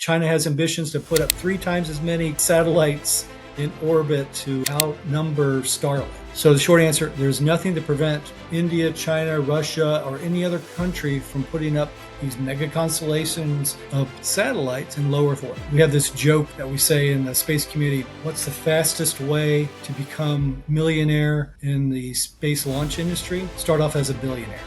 China has ambitions to put up 3 times as many satellites in orbit to outnumber Starlink. So the short answer, there's nothing to prevent India, China, Russia, or any other country from putting up these mega constellations of satellites in low Earth orbit. We have this joke that we say in the space community, what's the fastest way to become millionaire in the space launch industry? Start off as a billionaire.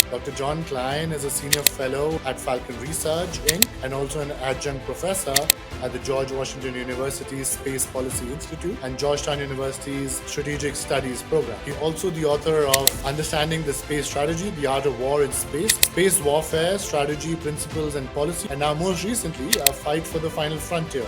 Dr. John Klein is a senior fellow at Falcon Research, Inc., and also an adjunct professor at the George Washington University's Space Policy Institute and Georgetown University's Strategic Studies program. He's also the author of Understanding the Space Strategy, The Art of War in Space, Space Warfare, Strategy, Principles, and Policy, and now most recently, A Fight for the Final Frontier,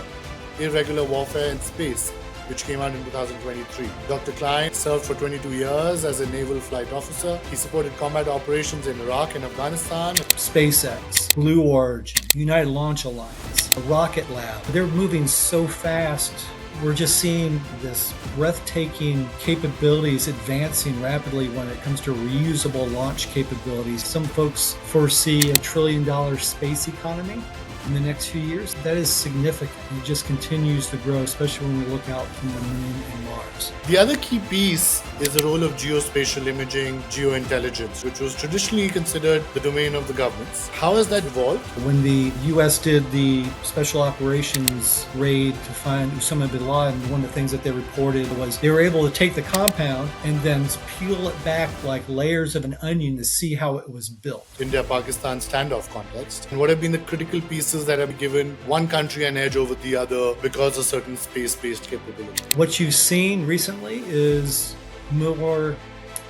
Irregular Warfare in Space, which came out in 2023. Dr. Klein served for 22 years as a naval flight officer. He supported combat operations in Iraq and Afghanistan. SpaceX, Blue Origin, United Launch Alliance, Rocket Lab. They're moving so fast. We're just seeing this breathtaking capabilities advancing rapidly when it comes to reusable launch capabilities. Some folks foresee $1 trillion space economy in the next few years. That is significant. It just continues to grow, especially when we look out from the moon and Mars. The other key piece is the role of geospatial imaging, geointelligence, which was traditionally considered the domain of the governments. How has that evolved? When the U.S. did the special operations raid to find Osama bin Laden, one of the things that they reported was they were able to take the compound and then peel it back like layers of an onion to see how it was built. India-Pakistan standoff context. And what have been the critical pieces that have given one country an edge over the other because of certain space-based capability? What you've seen recently is more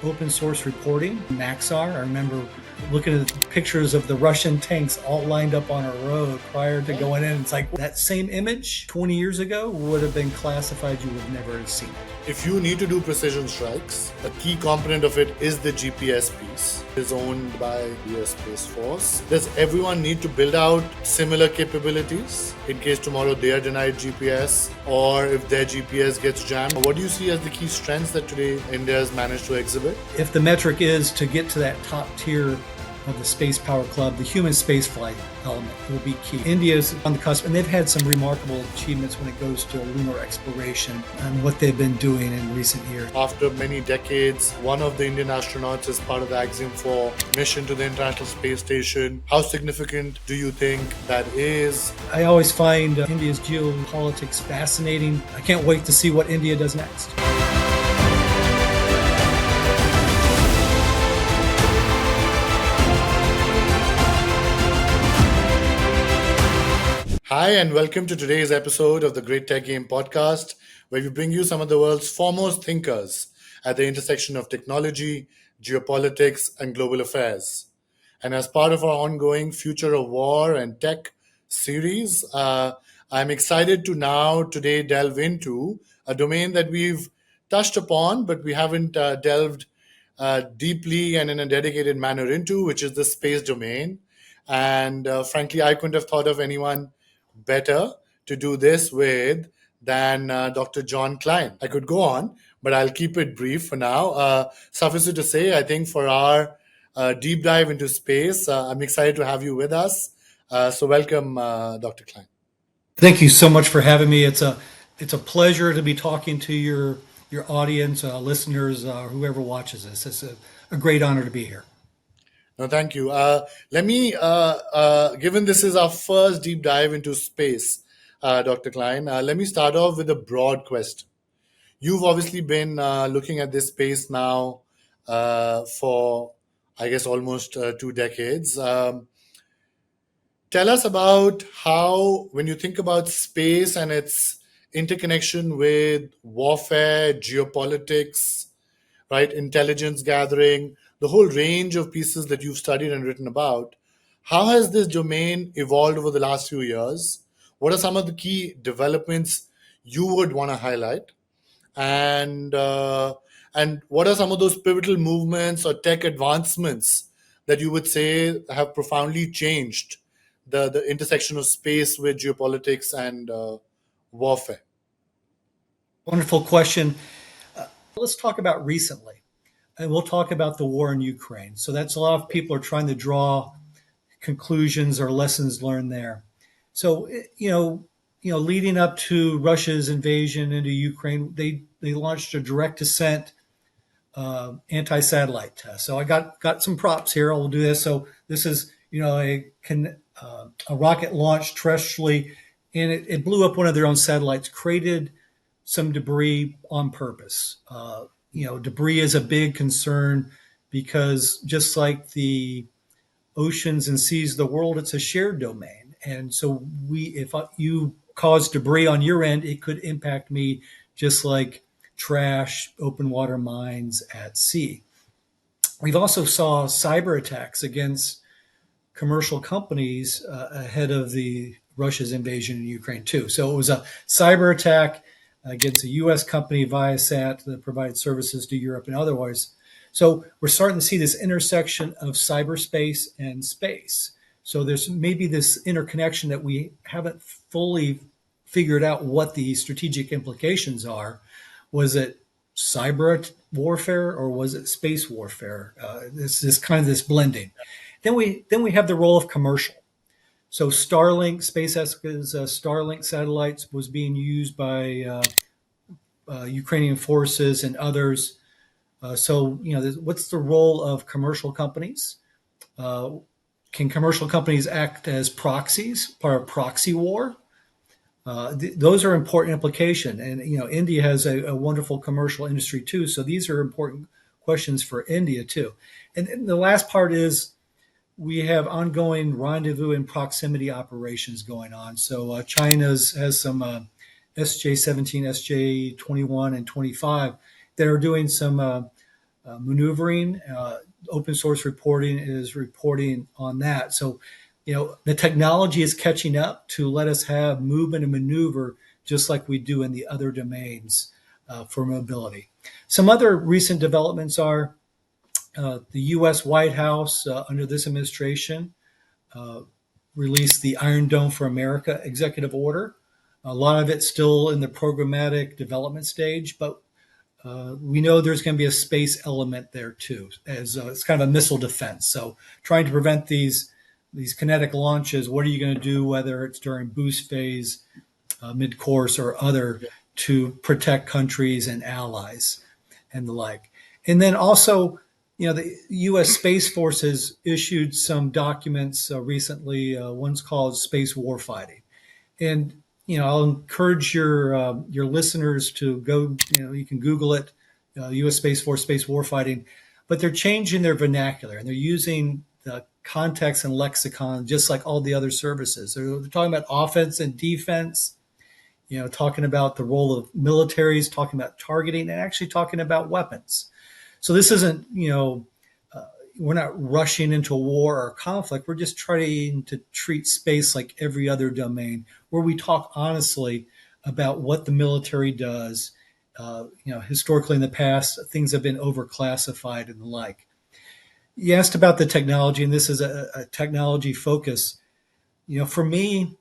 open source reporting. Maxar, I remember looking at the pictures of the Russian tanks all lined up on a road prior to going in. It's like that same image 20 years ago would have been classified, you would never have seen it. If you need to do precision strikes, a key component of it is the GPS piece. It is owned by the US Space Force. Does everyone need to build out similar capabilities in case tomorrow they are denied GPS or if their GPS gets jammed? What do you see as the key strengths that today India has managed to exhibit? If the metric is to get to that top tier of the Space Power Club, the human spaceflight element will be key. India is on the cusp, and they've had some remarkable achievements when it goes to lunar exploration and what they've been doing in recent years. After many decades, one of the Indian astronauts is part of the Axiom 4 mission to the International Space Station. How significant do you think that is? I always find India's geopolitics fascinating. I can't wait to see what India does next. Hi, and welcome to today's episode of the Great Tech Game podcast, where we bring you some of the world's foremost thinkers at the intersection of technology, geopolitics, and global affairs. And as part of our ongoing Future of War and Tech series, I'm excited to now today delve into a domain that we've touched upon, but we haven't delved deeply and in a dedicated manner into, which is the space domain. And frankly, I couldn't have thought of anyone better to do this with than Dr. John Klein. I could go on, but I'll keep it brief for now. Suffice it to say, I think for our deep dive into space, I'm excited to have you with us. So welcome, Dr. Klein. Thank you so much for having me. It's a pleasure to be talking to your audience, listeners, whoever watches this. It's a great honor to be here. No, thank you. Let me, given this is our first deep dive into space, Dr. Klein, let me start off with a broad question. You've obviously been looking at this space now for, I guess, almost 2 decades. Tell us about how, when you think about space and its interconnection with warfare, geopolitics, right, intelligence gathering, the whole range of pieces that you've studied and written about, how has this domain evolved over the last few years? What are some of the key developments you would want to highlight? And what are some of those pivotal movements or tech advancements that you would say have profoundly changed the intersection of space with geopolitics and warfare? Wonderful question. Let's talk about recently. and we'll talk about the war in Ukraine. So that's a lot of people are trying to draw conclusions or lessons learned there. So leading up to Russia's invasion into Ukraine, they launched a direct descent anti-satellite test. So I got some props here. I'll do this. So this is a rocket launched terrestrially, and it blew up one of their own satellites, created some debris on purpose. Debris is a big concern because just like the oceans and seas of the world, it's a shared domain. And so if you cause debris on your end, it could impact me just like trash, open water mines at sea. We've also saw cyber attacks against commercial companies ahead of the Russia's invasion in Ukraine too. So it was a cyber attack against a U.S. company, Viasat, that provided services to Europe and otherwise. So we're starting to see this intersection of cyberspace and space. So there's maybe this interconnection that we haven't fully figured out what the strategic implications are. Was it cyber warfare or was it space warfare? This is kind of this blending. Then we have the role of commercial. So Starlink, SpaceX's Starlink satellites was being used by Ukrainian forces and others. What's the role of commercial companies? Can commercial companies act as proxies, part of proxy war? Those are important implications. And, India has a wonderful commercial industry too. So these are important questions for India too. And the last part is we have ongoing rendezvous and proximity operations going on. So China's has some SJ-17, SJ-21, and 25 that are doing some maneuvering. Open source reporting is reporting on that. So, the technology is catching up to let us have movement and maneuver just like we do in the other domains for mobility. Some other recent developments are the U.S. White House under this administration released the Iron Dome for America executive order. A lot of it's still in the programmatic development stage, but we know there's going to be a space element there too, as it's kind of a missile defense. So trying to prevent these kinetic launches, what are you going to do, whether it's during boost phase, mid-course, or other, to protect countries and allies and the like. And then also, the U.S. Space Force has issued some documents recently. One's called Space Warfighting. And I'll encourage your listeners to go. You can Google it, U.S. Space Force Space Warfighting, but they're changing their vernacular and they're using the context and lexicon just like all the other services. They're talking about offense and defense. Talking about the role of militaries, talking about targeting, and actually talking about weapons. So this isn't we're not rushing into a war or conflict. We're just trying to treat space like every other domain, where we talk honestly about what the military does. Historically in the past, things have been overclassified and the like. You asked about the technology, and this is a technology focus. For me,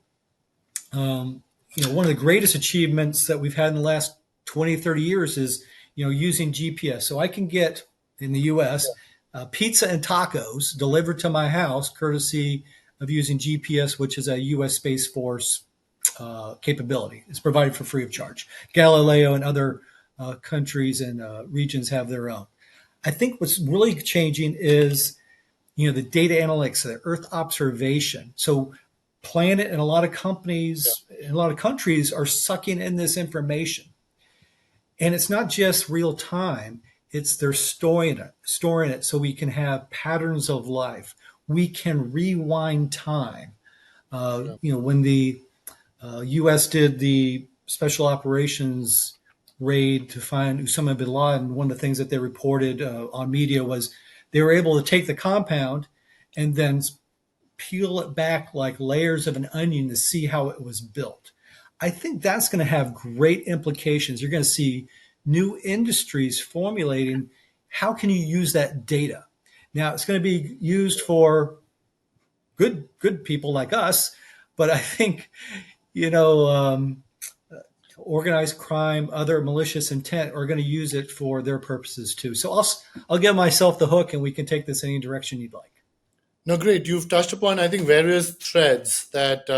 one of the greatest achievements that we've had in the last 20, 30 years is, using GPS. So I can get in the U.S. Pizza and tacos delivered to my house, courtesy of using GPS, which is a U.S. Space Force capability. It's provided for free of charge. Galileo and other countries and regions have their own. I think what's really changing is, the data analytics, the Earth observation. So Planet and a lot of companies and a lot of countries are sucking in this information. And it's not just real time. It's they're storing it so we can have patterns of life. We can rewind time. When the U.S. did the special operations raid to find Osama bin Laden, one of the things that they reported on media was they were able to take the compound and then peel it back like layers of an onion to see how it was built. I think that's going to have great implications. You're going to see new industries formulating how can you use that data. Now it's going to be used for good people like us, but I think organized crime, other malicious intent are going to use it for their purposes too. So I'll give myself the hook, and we can take this any direction you'd like. No, great. You've touched upon, I think, various threads that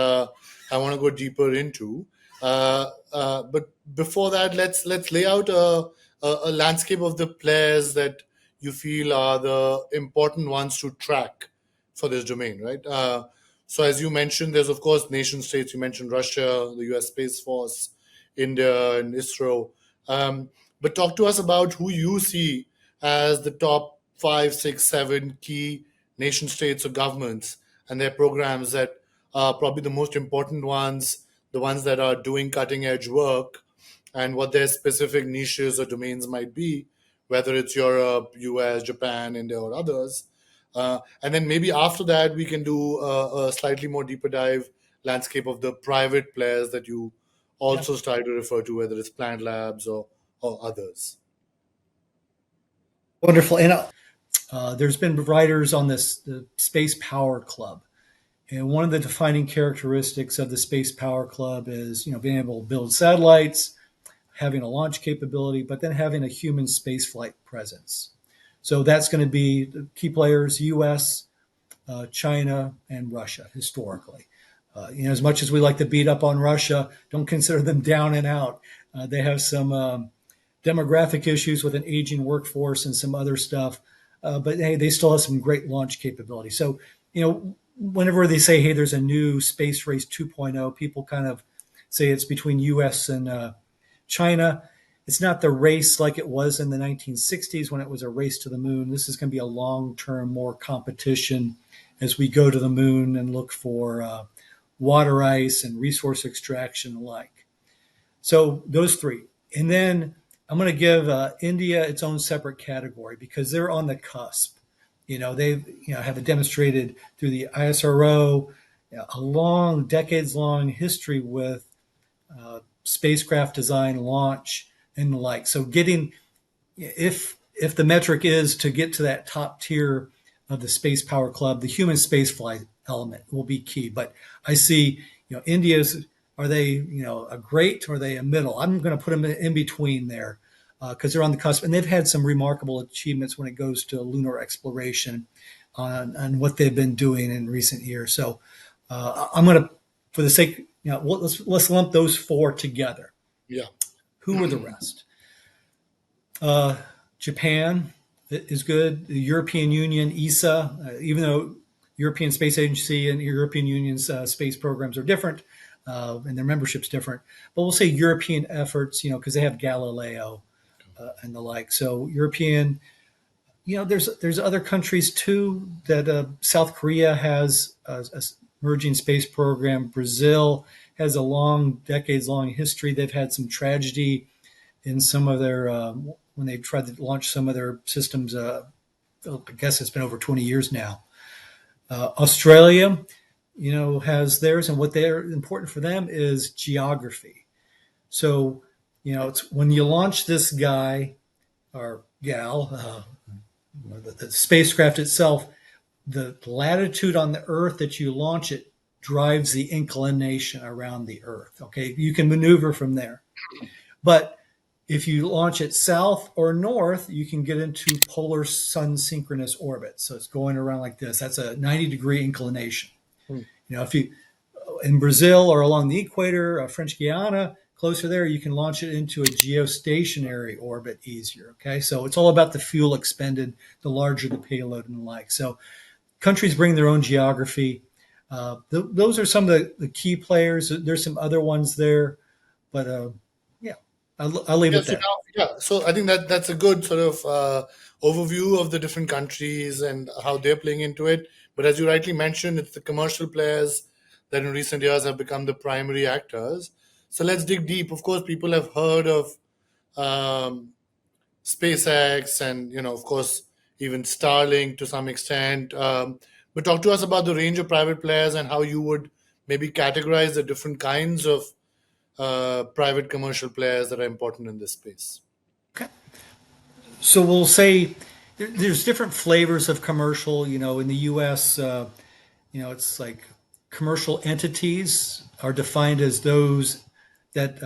I want to go deeper into. But before that, let's lay out a landscape of the players that you feel are the important ones to track for this domain, right? So, as you mentioned, there's of course nation states. You mentioned Russia, the U.S. Space Force, India, and ISRO. But talk to us about who you see as the top five, six, seven key nation states or governments and their programs that are probably the most important ones, the ones that are doing cutting edge work, and what their specific niches or domains might be, whether it's Europe, US, Japan, India, or others. And then maybe after that, we can do a slightly more deeper dive landscape of the private players that you Yeah. also started to refer to, whether it's Plant Labs or others. Wonderful. And there's been writers on the Space Power Club. And one of the defining characteristics of the Space Power Club is, being able to build satellites, having a launch capability, but then having a human spaceflight presence. So that's going to be the key players: U.S., China, and Russia historically. As much as we like to beat up on Russia, don't consider them down and out. They have some demographic issues with an aging workforce and some other stuff, but hey, they still have some great launch capability. So, whenever they say, hey, there's a new space race 2.0, people kind of say it's between US and China. It's not the race like it was in the 1960s when it was a race to the moon. This is going to be a long-term, more competition as we go to the moon and look for water ice and resource extraction alike. So those three. And then I'm going to give India its own separate category because they're on the cusp. They have demonstrated through the ISRO a long, decades-long history with spacecraft design, launch, and the like. So if the metric is to get to that top tier of the Space Power Club, the human spaceflight element will be key. But I see, India's, are they, a great or are they a middle? I'm going to put them in between there because they're on the cusp, and they've had some remarkable achievements when it goes to lunar exploration on what they've been doing in recent years. So I'm going to, for the sake, let's lump those four together. Yeah. Who are the rest? Japan is good. The European Union, ESA, even though European Space Agency and European Union's space programs are different and their membership's different, but we'll say European efforts, because they have Galileo and the like. So European, there's other countries too that South Korea has a emerging space program. Brazil has a decades-long history. They've had some tragedy in some of their when they tried to launch some of their systems. I guess it's been over 20 years now. Australia, has theirs, and what they're important for them is geography. So, it's when you launch this guy or gal, the spacecraft itself, the latitude on the Earth that you launch it drives the inclination around the Earth. Okay, you can maneuver from there, but if you launch it south or north, you can get into polar sun synchronous orbit. So it's going around like this. That's a 90-degree inclination. If you in Brazil or along the equator, French Guiana, closer there, you can launch it into a geostationary orbit easier. Okay, so it's all about the fuel expended, the larger the payload and the like. So countries bring their own geography. Those are some of the key players. There's some other ones there, but yeah, I'll leave it there. So I think that's a good sort of overview of the different countries and how they're playing into it. But as you rightly mentioned, it's the commercial players that in recent years have become the primary actors. So let's dig deep. Of course, people have heard of SpaceX and, of course, even Starlink to some extent. But talk to us about the range of private players and how you would maybe categorize the different kinds of private commercial players that are important in this space. Okay. So we'll say there's different flavors of commercial. In the U.S., it's like commercial entities are defined as those that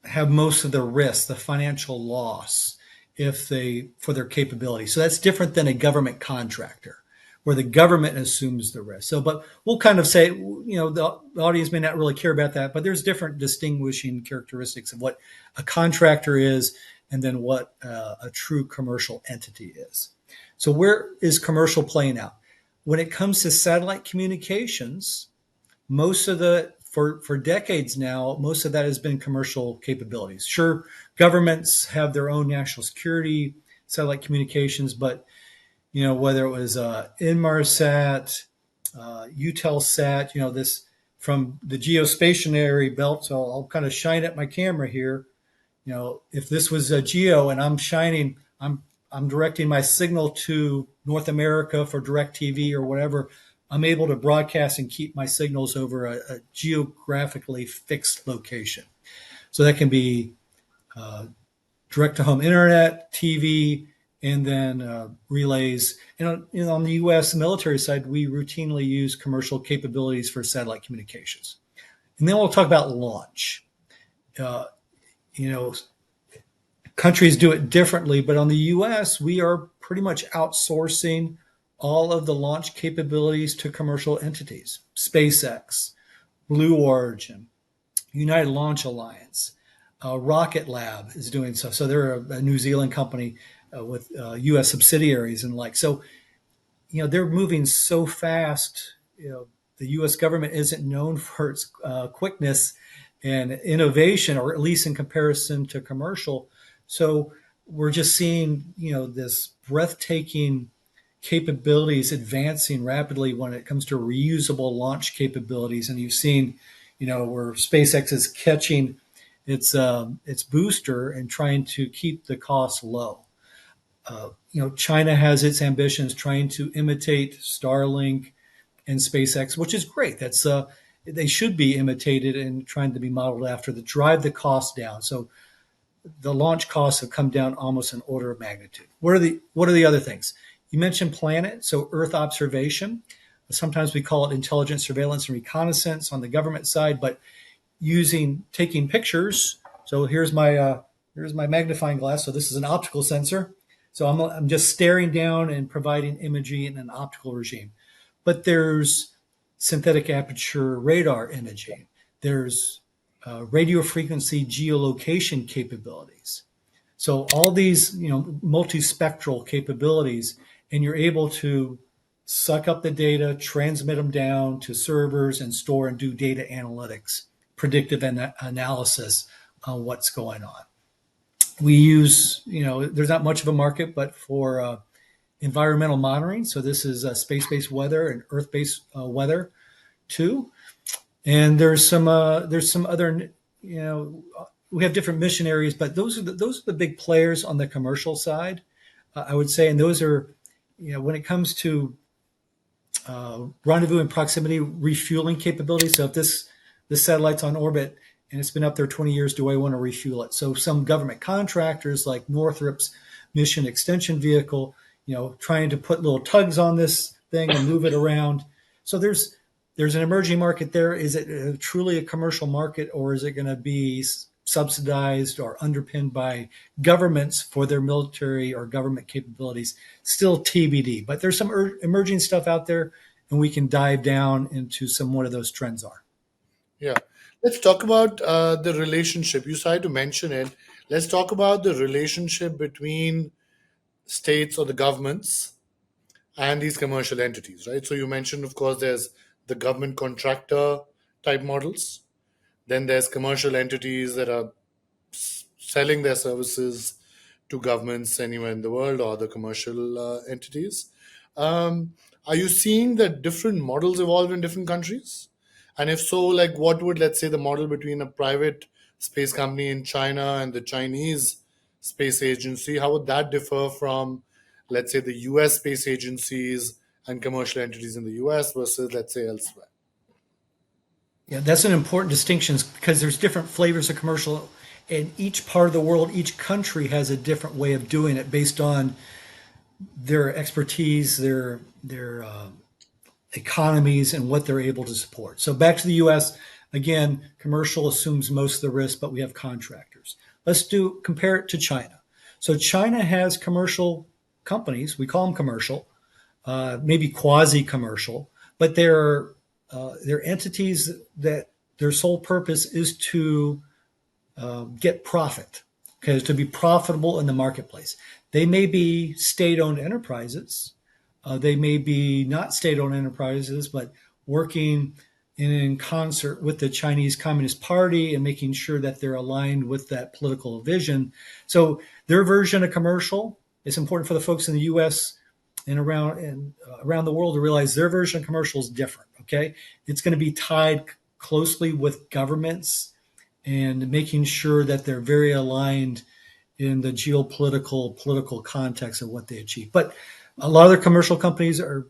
have most of the risk, the financial loss, if they for their capability. So that's different than a government contractor, where the government assumes the risk. So, but we'll kind of say, the audience may not really care about that, but there's different distinguishing characteristics of what a contractor is, and then what a true commercial entity is. So, where is commercial playing out? When it comes to satellite communications, most of the for decades now, most of that has been commercial capabilities. Sure, governments have their own national security satellite communications, but whether it was Inmarsat, Eutelsat, this from the geostationary belt. So I'll kind of shine at my camera here. If this was a geo and I'm directing my signal to North America for DirecTV or whatever, I'm able to broadcast and keep my signals over a geographically fixed location. So that can be direct to home internet, TV, and then relays. And on the U.S. military side, we routinely use commercial capabilities for satellite communications. And then we'll talk about launch. Uh, you know, Countries do it differently, but on the U.S., we are pretty much outsourcing all of the launch capabilities to commercial entities. SpaceX, Blue Origin, United Launch Alliance, Rocket Lab is doing so. So they're a New Zealand company with U.S. subsidiaries and like. So they're moving so fast. The U.S. government isn't known for its quickness and innovation, or at least in comparison to commercial. So we're just seeing this breathtaking capabilities advancing rapidly when it comes to reusable launch capabilities. And you've seen, where SpaceX is catching its booster and trying to keep the costs low. China has its ambitions trying to imitate Starlink and SpaceX, which is great. That's they should be imitated and trying to be modeled after to drive the cost down. So the launch costs have come down almost an order of magnitude. What are the other things? You mentioned planet, so Earth observation. Sometimes we call it intelligence, surveillance, and reconnaissance on the government side, but taking pictures. So here's my magnifying glass. So this is an optical sensor. So I'm just staring down and providing imagery in an optical regime. But there's synthetic aperture radar imaging. There's radio frequency geolocation capabilities. So all these, multispectral capabilities, and you're able to suck up the data, transmit them down to servers, and store and do data analytics, predictive analysis on what's going on. We use, there's not much of a market, but for environmental monitoring. So this is space-based weather and Earth-based weather too. And there's some other, we have different mission areas, but those are the big players on the commercial side, I would say. And those are, when it comes to rendezvous and proximity refueling capabilities. So if this satellite's on orbit and it's been up there 20 years, do I want to refuel it? So some government contractors like Northrop's mission extension vehicle, trying to put little tugs on this thing and move it around. So there's an emerging market there. Is it truly a commercial market, or is it going to be subsidized or underpinned by governments for their military or government capabilities? Still TBD. But there's some emerging stuff out there, and we can dive down into what of those trends are. Yeah. Let's talk about the relationship. You started to mention it. Let's talk about the relationship between states or the governments and these commercial entities, right? So you mentioned, of course, there's the government contractor type models. Then there's commercial entities that are selling their services to governments anywhere in the world, or the commercial entities. Are you seeing that different models evolve in different countries? And if so, like what would, let's say, the model between a private space company in China and the Chinese space agency, how would that differ from, let's say, the US space agencies and commercial entities in the US versus, let's say, elsewhere? Yeah, that's an important distinction because there's different flavors of commercial, and each part of the world, each country has a different way of doing it based on their expertise, their economies, and what they're able to support. So back to the U.S. Again, commercial assumes most of the risk, but we have contractors. Compare it to China. So China has commercial companies. We call them commercial, maybe quasi-commercial, but they're entities that their sole purpose is to get profit, okay, to be profitable in the marketplace. They may be state-owned enterprises. They may be not state-owned enterprises, but working in concert with the Chinese Communist Party and making sure that they're aligned with that political vision. So their version of commercial, it's important for the folks in the U.S. and around the world to realize their version of commercial is different. Okay, it's going to be tied closely with governments and making sure that they're very aligned in the political context of what they achieve. But a lot of the commercial companies are,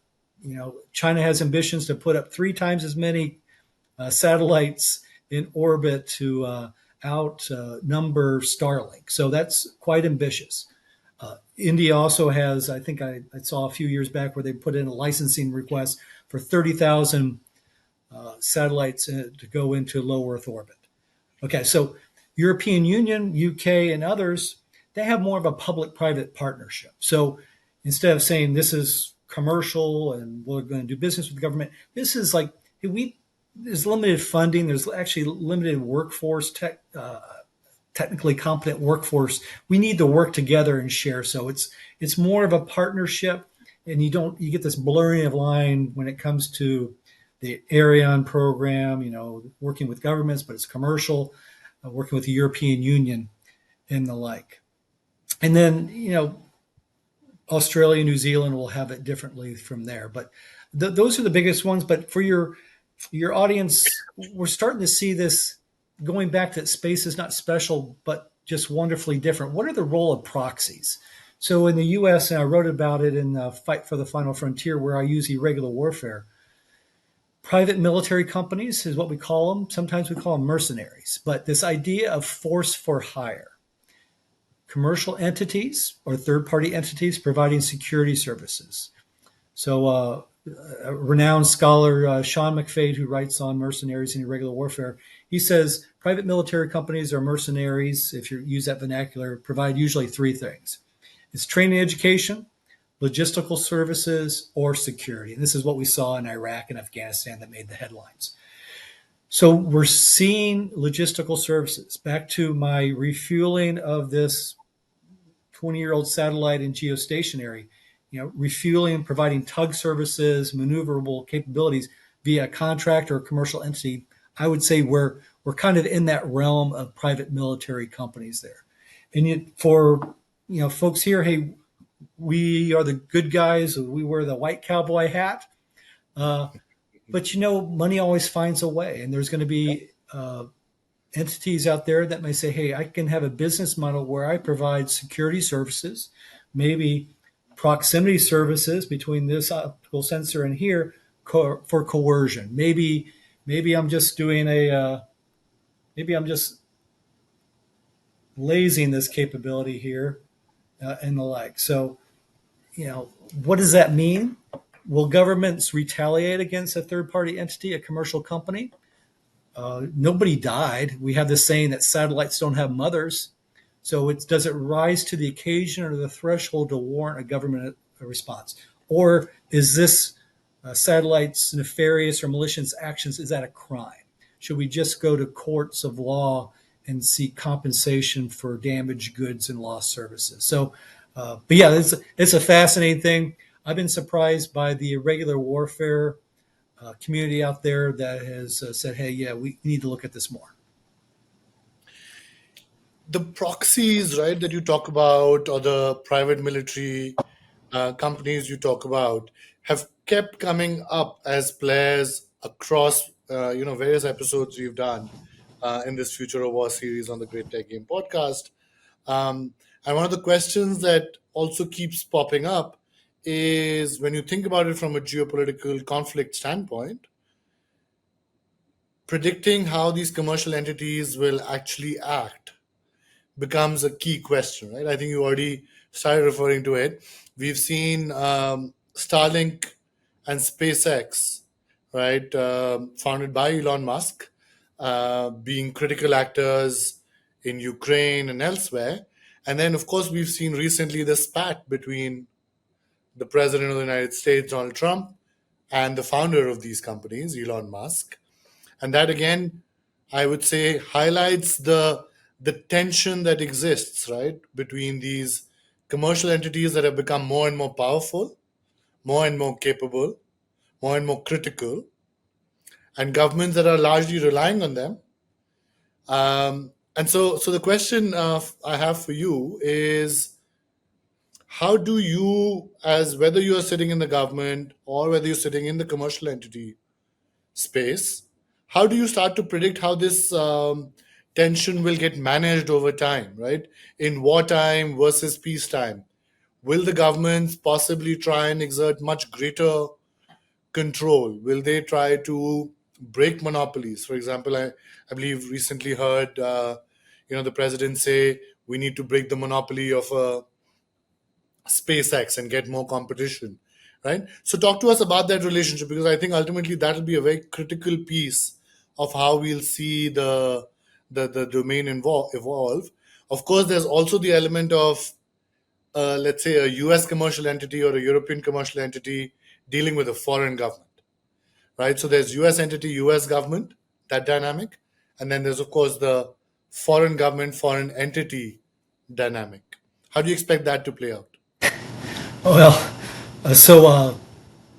China has ambitions to put up 3 times as many satellites in orbit to outnumber Starlink. So that's quite ambitious. India also has, I think I saw a few years back where they put in a licensing request for 30,000 satellites to go into low Earth orbit. Okay, so European Union, UK, and others, they have more of a public-private partnership. So instead of saying this is commercial and we're going to do business with the government, this is like there's limited funding. There's actually limited workforce, technically competent workforce. We need to work together and share. So it's more of a partnership, and you get this blurring of line when it comes to the Ariane program, working with governments, but it's commercial, working with the European Union and the like. And then, Australia, New Zealand will have it differently from there. But those are the biggest ones. But for your audience, we're starting to see this going back to space is not special, but just wonderfully different. What are the role of proxies? So in the U.S., and I wrote about it in Fight for the Final Frontier, where I use irregular warfare, private military companies is what we call them. Sometimes we call them mercenaries. But this idea of force for hire, commercial entities or third-party entities providing security services. So a renowned scholar, Sean McFade, who writes on mercenaries and irregular warfare, he says private military companies or mercenaries, if you use that vernacular, provide usually 3 things. It's training, education, logistical services, or security. And this is what we saw in Iraq and Afghanistan that made the headlines. So we're seeing logistical services. Back to my refueling of this 20-year-old satellite in geostationary, refueling, providing tug services, maneuverable capabilities via a contractor or commercial entity. I would say we're kind of in that realm of private military companies there. And yet for folks here, hey, we are the good guys. We wear the white cowboy hat. But money always finds a way. And there's going to be entities out there that may say, hey, I can have a business model where I provide security services, maybe proximity services between this optical sensor and here for coercion. Maybe I'm just doing maybe I'm just lazing this capability here and the like. So, what does that mean? Will governments retaliate against a third-party entity, a commercial company? Nobody died. We have this saying that satellites don't have mothers. So does it rise to the occasion or the threshold to warrant a government response? Or is this satellite's nefarious or malicious actions, is that a crime? Should we just go to courts of law and seek compensation for damaged goods and lost services? So, but yeah, it's a fascinating thing. I've been surprised by the irregular warfare community out there that has said, hey, yeah, we need to look at this more. The proxies, right, that you talk about, or the private military companies you talk about, have kept coming up as players across, various episodes we've done in this Future of War series on the Great Tech Game podcast. And one of the questions that also keeps popping up is, when you think about it from a geopolitical conflict standpoint, predicting how these commercial entities will actually act becomes a key question, right? I think you already started referring to it. We've seen Starlink and SpaceX, right, founded by Elon Musk, being critical actors in Ukraine and elsewhere. And then, of course, we've seen recently the spat between the president of the United States, Donald Trump, and the founder of these companies, Elon Musk. And that again, I would say, highlights the tension that exists, right, between these commercial entities that have become more and more powerful, more and more capable, more and more critical, and governments that are largely relying on them. And so the question I have for you is, how do you, as whether you are sitting in the government or whether you're sitting in the commercial entity space, how do you start to predict how this tension will get managed over time, right? In wartime versus peacetime, will the governments possibly try and exert much greater control? Will they try to break monopolies? For example, I believe recently heard the president say we need to break the monopoly of SpaceX and get more competition, right? So talk to us about that relationship, because I think ultimately that will be a very critical piece of how we'll see the domain evolve. Of course, there's also the element of let's say a US commercial entity or a European commercial entity dealing with a foreign government, right? So there's US entity, US government, that dynamic. And then there's, of course, the foreign government, foreign entity dynamic. How do you expect that to play out? Well, so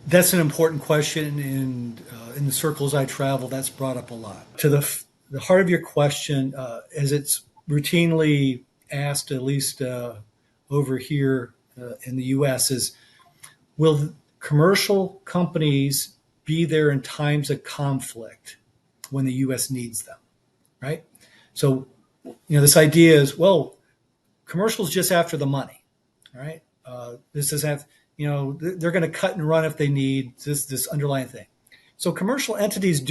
that's an important question, and in the circles I travel, that's brought up a lot. To the heart of your question, as it's routinely asked, at least over here in the U.S., is will commercial companies be there in times of conflict when the U.S. needs them, right? So, this idea is, well, commercials just after the money, right? This is have they're going to cut and run if they need this underlying thing. So commercial entities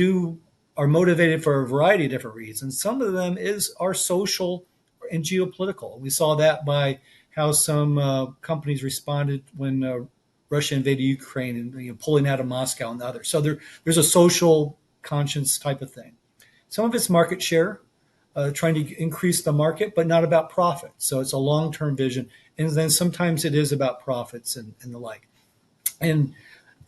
are motivated for a variety of different reasons. Some of them are social and geopolitical. We saw that by how some companies responded when Russia invaded Ukraine and pulling out of Moscow and others. So there's a social conscience type of thing. Some of it's market share, trying to increase the market, but not about profit. So it's a long-term vision. And then sometimes it is about profits and the like. And,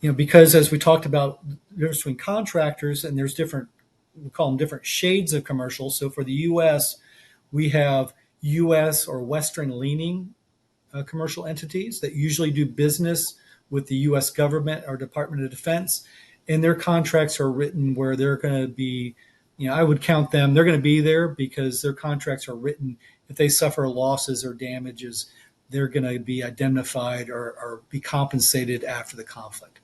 because as we talked about the difference between contractors, and there's we call them different shades of commercial. So for the U.S., we have U.S. or Western leaning commercial entities that usually do business with the U.S. government or Department of Defense. And their contracts are written where they're going to be, I would count them, they're going to be there because their contracts are written. If they suffer losses or damages, they're going to be identified or be compensated after the conflict.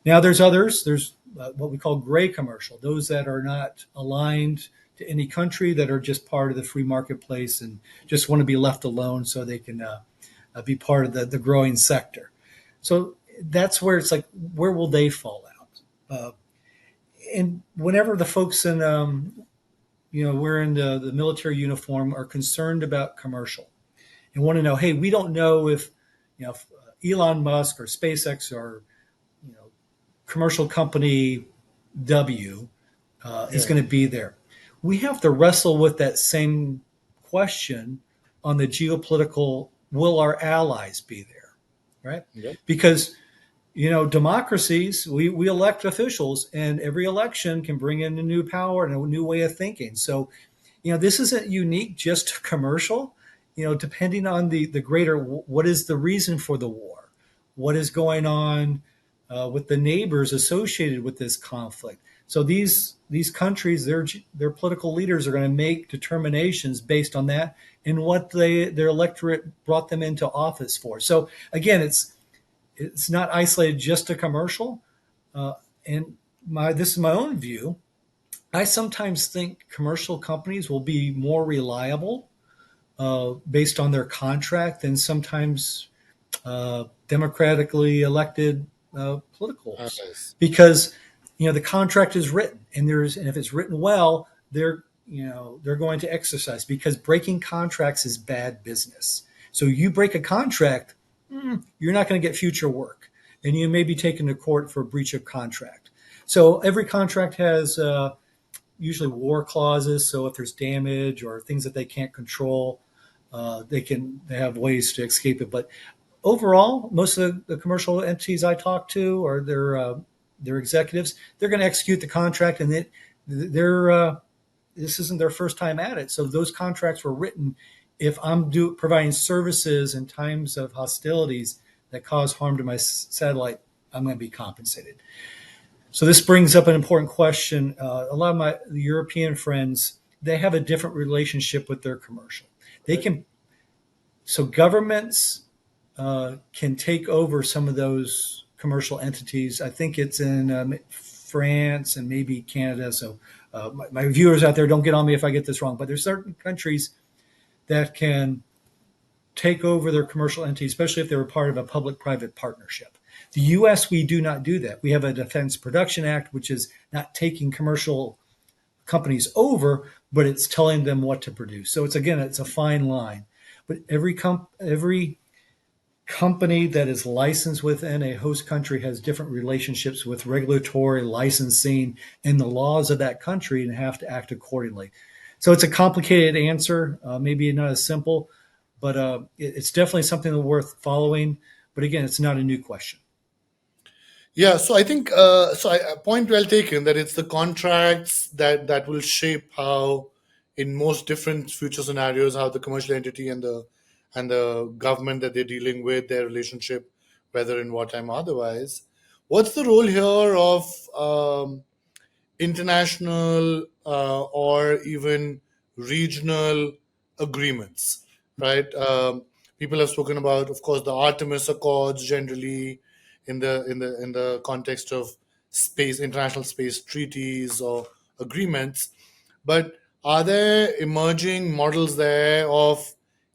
Now, there's others. There's what we call gray commercial, those that are not aligned to any country, that are just part of the free marketplace and just want to be left alone so they can be part of the growing sector. So that's where it's like, where will they fall out? And whenever the folks in, wearing the military uniform are concerned about commercial and want to know, hey, we don't know if Elon Musk or SpaceX or commercial company W is going to be there. We have to wrestle with that same question on the geopolitical, will our allies be there, right? Yeah. Because democracies, we elect officials, and every election can bring in a new power and a new way of thinking. So, this isn't unique just to commercial. Depending on the greater, what is the reason for the war? What is going on with the neighbors associated with this conflict? So these countries, their political leaders are going to make determinations based on that and what their electorate brought them into office for. So again, it's not isolated just to commercial. And this is my own view. I sometimes think commercial companies will be more reliable based on their contract than sometimes democratically elected politicals, Nice. because the contract is written, and if it's written well, they're going to exercise, because breaking contracts is bad business. So you break a contract, you're not going to get future work, and you may be taken to court for breach of contract. So every contract has usually war clauses. So if there's damage or things that they can't control, they have ways to escape it. But overall, most of the commercial entities I talk to or their executives, they're going to execute the contract, and they're this isn't their first time at it. So those contracts were written. If I'm providing services in times of hostilities that cause harm to my satellite, I'm going to be compensated. So this brings up an important question. A lot of my European friends, they have a different relationship with their commercial. They can, so governments can take over some of those commercial entities. I think it's in France and maybe Canada. So my viewers out there, don't get on me if I get this wrong, but there's certain countries that can take over their commercial entities, especially if they were part of a public-private partnership. The U.S., we do not do that. We have a Defense Production Act, which is not taking commercial companies over, but it's telling them what to produce. So it's a fine line. But every company that is licensed within a host country has different relationships with regulatory licensing and the laws of that country, and have to act accordingly. So it's a complicated answer, maybe not as simple, but it's definitely something worth following. But again, it's not a new question. Yeah, so I think point well taken that it's the contracts that will shape how, in most different future scenarios, how the commercial entity and the government that they're dealing with, their relationship, whether in wartime or otherwise. What's the role here of international or even regional agreements, right? People have spoken about, of course, the Artemis Accords generally in the context of space, international space treaties or agreements. But are there emerging models there of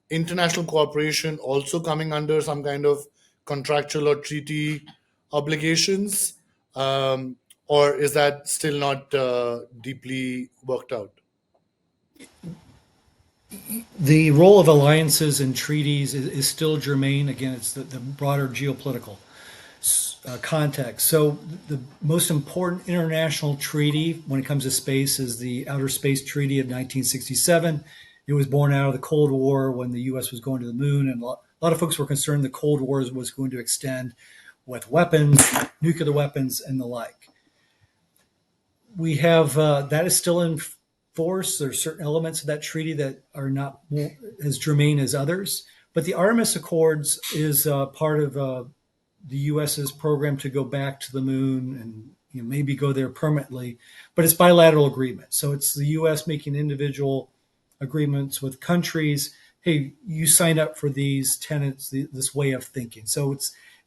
international cooperation also coming under some kind of contractual or treaty obligations? Or is that still not deeply worked out? The role of alliances and treaties is still germane. Again, it's the broader geopolitical context. So the most important international treaty when it comes to space is the Outer Space Treaty of 1967. It was born out of the Cold War when the U.S. was going to the moon, and a lot of folks were concerned the Cold War was going to extend with weapons, nuclear weapons, and the like. We have that is still in force. There are certain elements of that treaty that are not as germane as others. But the Artemis Accords is part of the U.S.'s program to go back to the moon and maybe go there permanently. But it's bilateral agreement. So it's the U.S. making individual agreements with countries. Hey, you sign up for these tenets, this way of thinking. So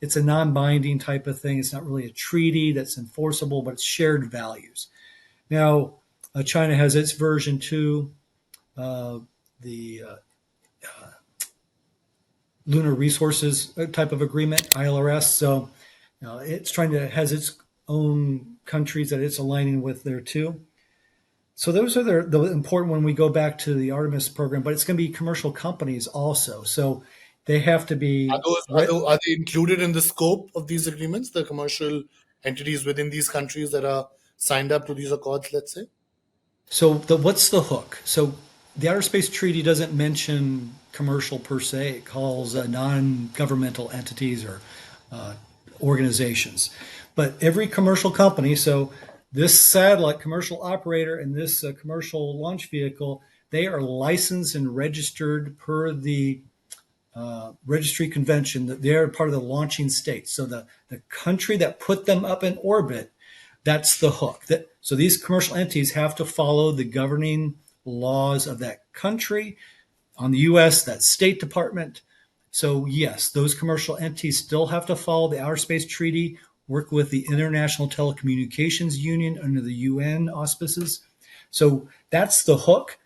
it's a non-binding type of thing. It's not really a treaty that's enforceable, but it's shared values. Now, China has its version too, the Lunar Resources type of agreement, ILRS. So it's has its own countries that it's aligning with there too. So those are the important when we go back to the Artemis program, but it's going to be commercial companies also. So they have to be. Are they included in the scope of these agreements, the commercial entities within these countries that are signed up to these accords, let's say? So what's the hook? So the Outer Space Treaty doesn't mention commercial per se. It calls non-governmental entities or organizations. But every commercial company, so this satellite commercial operator and this commercial launch vehicle, they are licensed and registered per the registry convention. That they're part of the launching state. So the country that put them up in orbit, that's the hook. So these commercial entities have to follow the governing laws of that country. On the U.S., that's State Department. So yes, those commercial entities still have to follow the Outer Space Treaty, work with the International Telecommunications Union under the UN auspices. So that's the hook.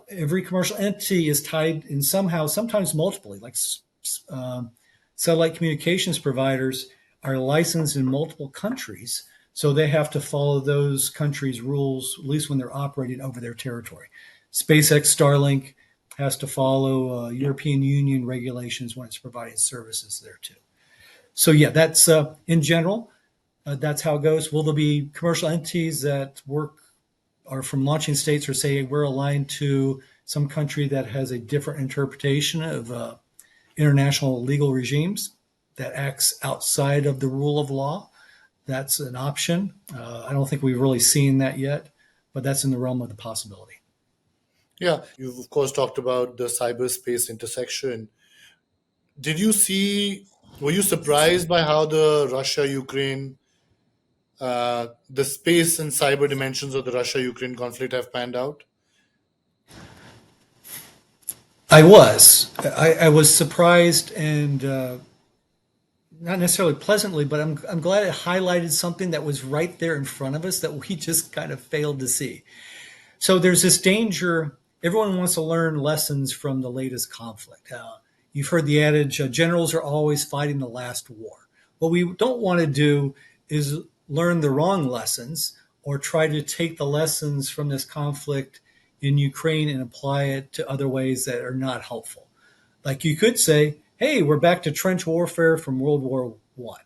Every commercial entity is tied in somehow, sometimes multiply, like satellite communications providers are licensed in multiple countries. So they have to follow those countries' rules, at least when they're operating over their territory. SpaceX Starlink has to follow European Union regulations when it's providing services there too. So yeah, that's in general, that's how it goes. Will there be commercial entities that work are from launching states or say we're aligned to some country that has a different interpretation of international legal regimes that acts outside of the rule of law. That's an option. I don't think we've really seen that yet, but that's in the realm of the possibility. Yeah, you've of course talked about the cyberspace intersection. Did you see, were you surprised by how the Russia Ukraine, the space and cyber dimensions of the Russia Ukraine conflict have panned out? I was surprised and not necessarily pleasantly, but I'm glad it highlighted something that was right there in front of us that we just kind of failed to see. So there's this danger. Everyone wants to learn lessons from the latest conflict. You've heard the adage, generals are always fighting the last war. What we don't want to do is learn the wrong lessons or try to take the lessons from this conflict in Ukraine and apply it to other ways that are not helpful. Like you could say, hey, we're back to trench warfare from World War One.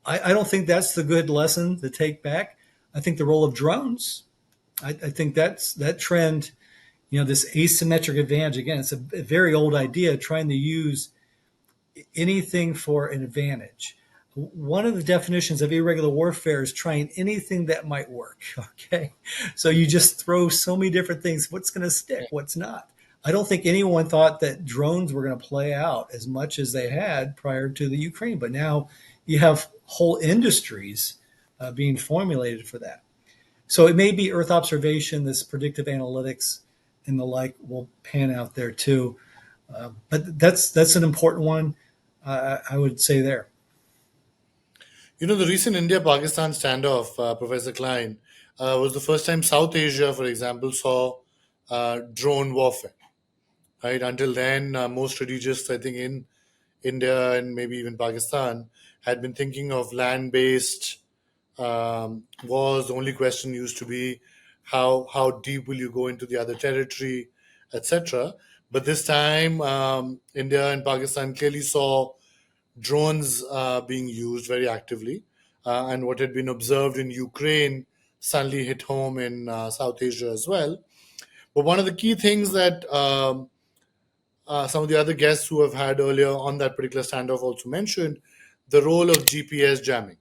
I don't think that's the good lesson to take back. I think the role of drones, I think that trend, this asymmetric advantage, again, it's a very old idea, trying to use anything for an advantage. One of the definitions of irregular warfare is trying anything that might work. Okay. So you just throw so many different things. What's going to stick? What's not? I don't think anyone thought that drones were going to play out as much as they had prior to the Ukraine. But now you have whole industries being formulated for that. So it may be Earth observation, this predictive analytics, and the like will pan out there too. But that's an important one, I would say there. You know, the recent India-Pakistan standoff, Professor Klein, was the first time South Asia, for example, saw drone warfare. Right? Until then, most strategists, I think, in India and maybe even Pakistan, had been thinking of land-based wars. The only question used to be how deep will you go into the other territory, etc. But this time, India and Pakistan clearly saw drones being used very actively, and what had been observed in Ukraine suddenly hit home in South Asia as well. But one of the key things that some of the other guests who have had earlier on that particular standoff also mentioned the role of GPS jamming.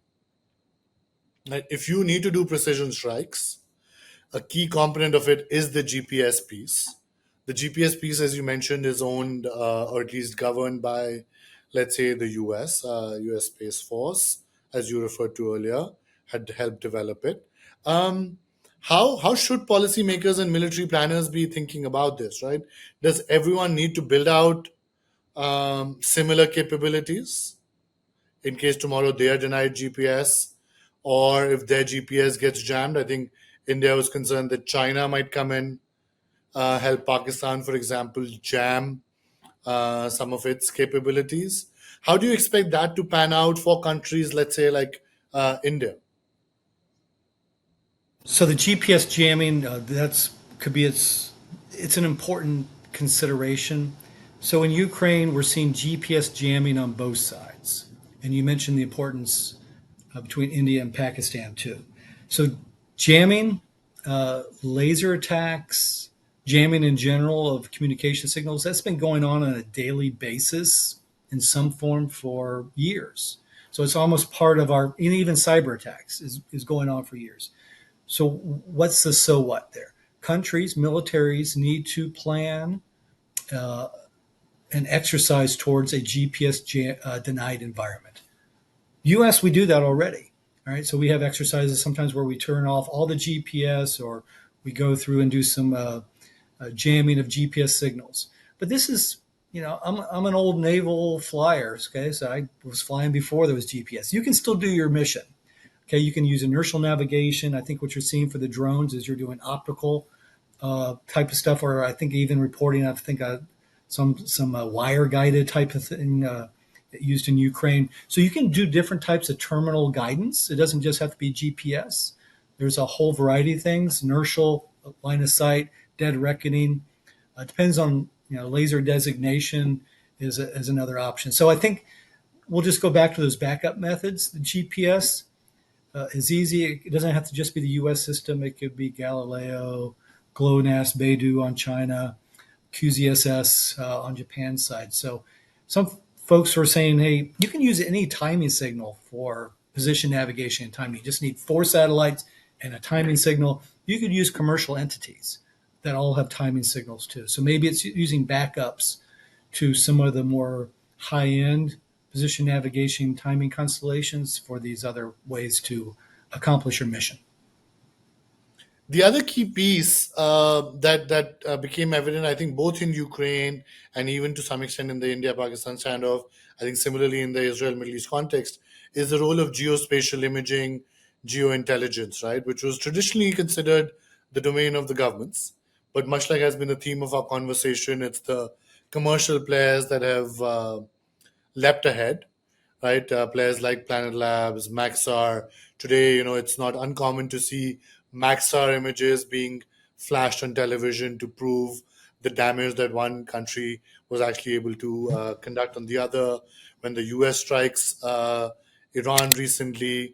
Like, if you need to do precision strikes, a key component of it is the GPS piece. The GPS piece, as you mentioned, is owned or at least governed by, let's say, the US, US Space Force, as you referred to earlier, had helped develop it. How should policymakers and military planners be thinking about this, right? Does everyone need to build out similar capabilities in case tomorrow they are denied GPS, or if their GPS gets jammed? I think India was concerned that China might come in, help Pakistan, for example, jam some of its capabilities. How do you expect that to pan out for countries, let's say, like India? So the GPS jamming, that's could be it's an important consideration. So in Ukraine, we're seeing GPS jamming on both sides, and you mentioned the importance between India and Pakistan too. So jamming, laser attacks, jamming in general of communication signals, that's been going on a daily basis in some form for years. So it's almost part of our, and even cyber attacks is going on for years. So what's the so what there? Countries, militaries need to plan uh, and exercise towards a GPS denied environment. U.S. we do that already. All right, so we have exercises sometimes where we turn off all the GPS, or we go through and do some jamming of GPS signals. But this is, I'm an old naval flyer. Okay, so I was flying before there was GPS. You can still do your mission. Okay, you can use inertial navigation. I think what you're seeing for the drones is you're doing optical type of stuff, or I think even reporting. I think some wire guided type of thing used in Ukraine. So you can do different types of terminal guidance. It doesn't just have to be GPS. There's a whole variety of things: inertial, line of sight, dead reckoning. Depends on laser designation is another option. So I think we'll just go back to those backup methods. The GPS is easy. It doesn't have to just be the U.S. system. It could be Galileo, GLONASS, Beidou on China, QZSS on Japan's side. So some folks were saying, hey, you can use any timing signal for position navigation and timing. You just need 4 satellites and a timing signal. You could use commercial entities that all have timing signals too. So maybe it's using backups to some of the more high end position navigation timing constellations for these other ways to accomplish your mission. The other key piece that became evident, I think, both in Ukraine and even to some extent in the India-Pakistan standoff, I think similarly in the Israel-Middle East context, is the role of geospatial imaging, geointelligence, right, which was traditionally considered the domain of the governments. But much like has been the theme of our conversation, it's the commercial players that have leapt ahead, right? Players like Planet Labs, Maxar. Today, it's not uncommon to see Maxar images being flashed on television to prove the damage that one country was actually able to conduct on the other. When the US strikes Iran recently,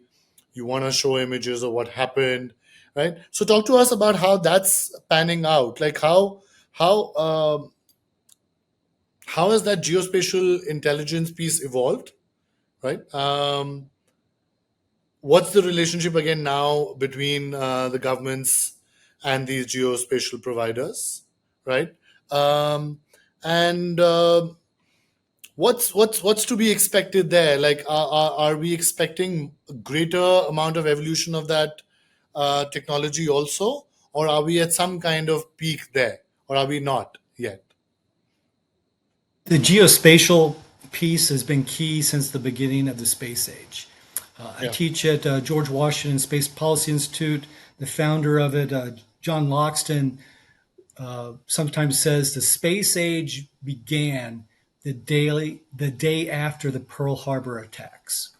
you want to show images of what happened, right? So talk to us about how that's panning out. Like how has that geospatial intelligence piece evolved, right? What's the relationship again now between the governments and these geospatial providers, right? Um, and what's to be expected there? Like, are we expecting a greater amount of evolution of that technology also, or are we at some kind of peak there, or are we not yet? The geospatial piece has been key since the beginning of the space age. I Yeah. teach at George Washington Space Policy Institute. The founder of it, John Loxton, sometimes says the space age began the day after the Pearl Harbor attacks,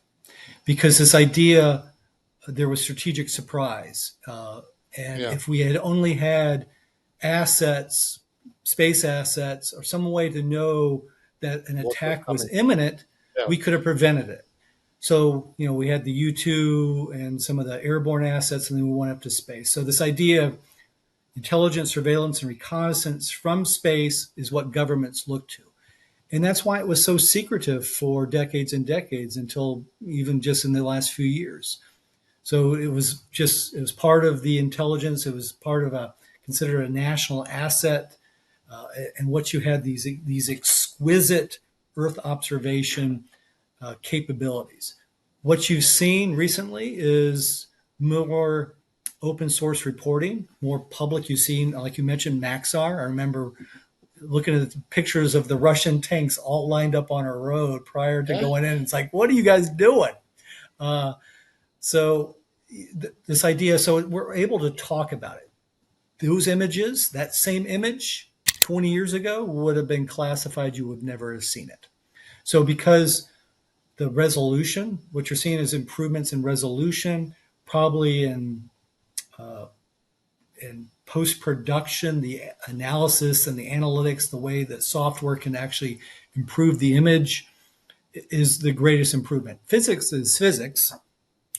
because this idea there was strategic surprise, and Yeah. if we had only had assets, space assets, or some way to know that an What was attack was coming? imminent, Yeah. we could have prevented it. So, we had the U-2 and some of the airborne assets, and then we went up to space. So this idea of intelligence, surveillance, and reconnaissance from space is what governments look to. And that's why it was so secretive for decades and decades until even just in the last few years. So it was part of the intelligence. It was part of considered a national asset. And what you had these exquisite Earth observation capabilities. What you've seen recently is more open source reporting, more public. You've seen, like you mentioned, Maxar. I remember looking at the pictures of the Russian tanks all lined up on a road prior to Yeah. going in. It's like, what are you guys doing? Uh, so this idea, so we're able to talk about it. Those images, that same image 20 years ago would have been classified. You would never have seen it. So because the resolution, what you're seeing is improvements in resolution, probably in post production, the analysis and the analytics, the way that software can actually improve the image is the greatest improvement. Physics is physics,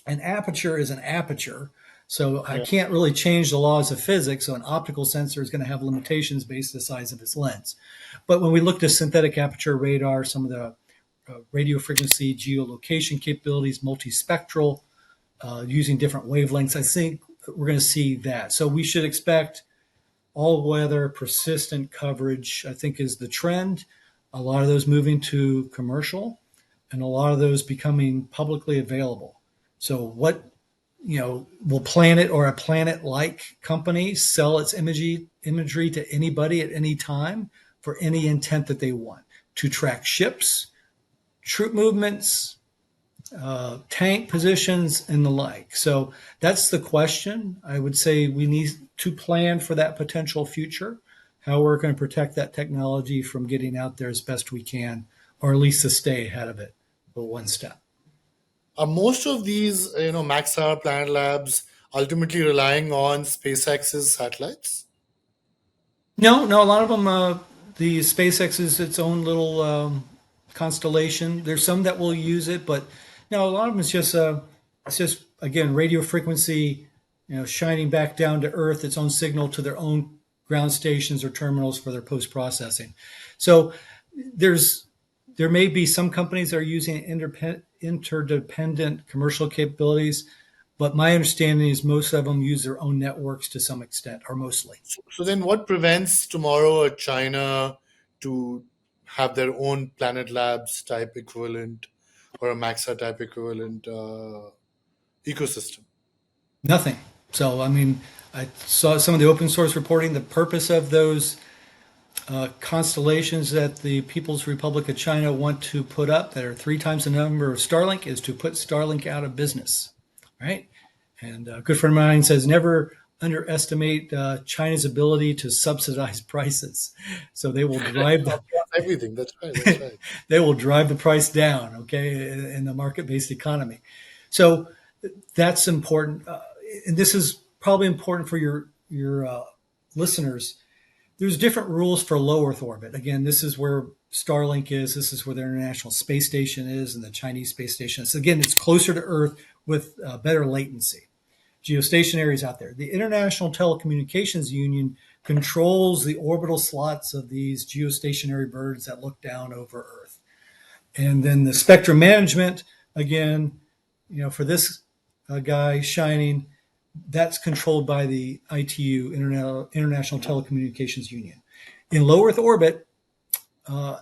an aperture is an aperture. So I Yeah. can't really change the laws of physics. So an optical sensor is going to have limitations based on the size of its lens. But when we looked at synthetic aperture radar, some of the radio frequency geolocation capabilities, multispectral, using different wavelengths, I think we're going to see that. So we should expect all weather persistent coverage, I think, is the trend. A lot of those moving to commercial and a lot of those becoming publicly available. So will Planet or a Planet-like company sell its imagery to anybody at any time for any intent that they want to track ships, troop movements, tank positions, and the like. So that's the question. I would say we need to plan for that potential future, how we're going to protect that technology from getting out there as best we can, or at least to stay ahead of it, but one step. Are most of these, Maxar, Planet Labs, ultimately relying on SpaceX's satellites? No, no, a lot of them, the SpaceX is its own little constellation. There's some that will use it, but no, a lot of them is just It's just, again, radio frequency, shining back down to Earth its own signal to their own ground stations or terminals for their post processing. So there's there may be some companies that are using interdependent commercial capabilities, but my understanding is most of them use their own networks to some extent, or mostly. So then, what prevents tomorrow a China to have their own Planet Labs type equivalent or a Maxa type equivalent ecosystem? Nothing. So, I mean, I saw some of the open source reporting. The purpose of those constellations that the People's Republic of China want to put up that are three times the number of Starlink is to put Starlink out of business, right? And a good friend of mine says never underestimate China's ability to subsidize prices. So they will drive the Everything. That's right. That's right. they will drive the price down, okay, in the market-based economy. So that's important, and this is probably important for your listeners. There's different rules for low Earth orbit. Again, this is where Starlink is. This is where the International Space Station is, and the Chinese space station. So again, it's closer to Earth with better latency. Geostationary is out there. The International Telecommunications Union controls the orbital slots of these geostationary birds that look down over Earth. And then the spectrum management, again, for this guy shining, that's controlled by the ITU, International Telecommunications Union. In low Earth orbit,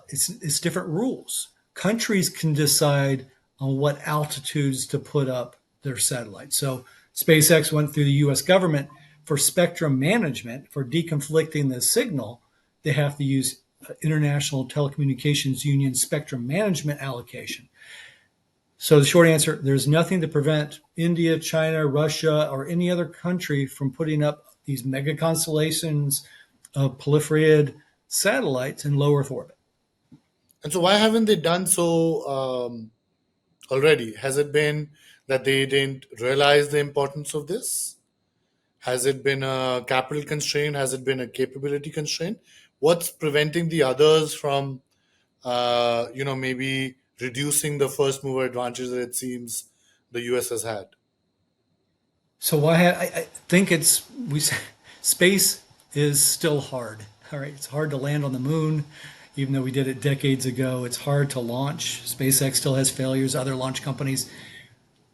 it's different rules. Countries can decide on what altitudes to put up their satellites. So SpaceX went through the U.S. government for spectrum management, for deconflicting the signal. They have to use International Telecommunications Union spectrum management allocation. So the short answer, there's nothing to prevent India, China, Russia, or any other country from putting up these mega constellations of proliferated satellites in low Earth orbit. And so, why haven't they done so already? Has it been that they didn't realize the importance of this? Has it been a capital constraint? Has it been a capability constraint? What's preventing the others from, maybe reducing the first mover advantage that it seems the US has had? So why I think space is still hard. All right, it's hard to land on the moon, even though we did it decades ago. It's hard to launch. SpaceX still has failures. Other launch companies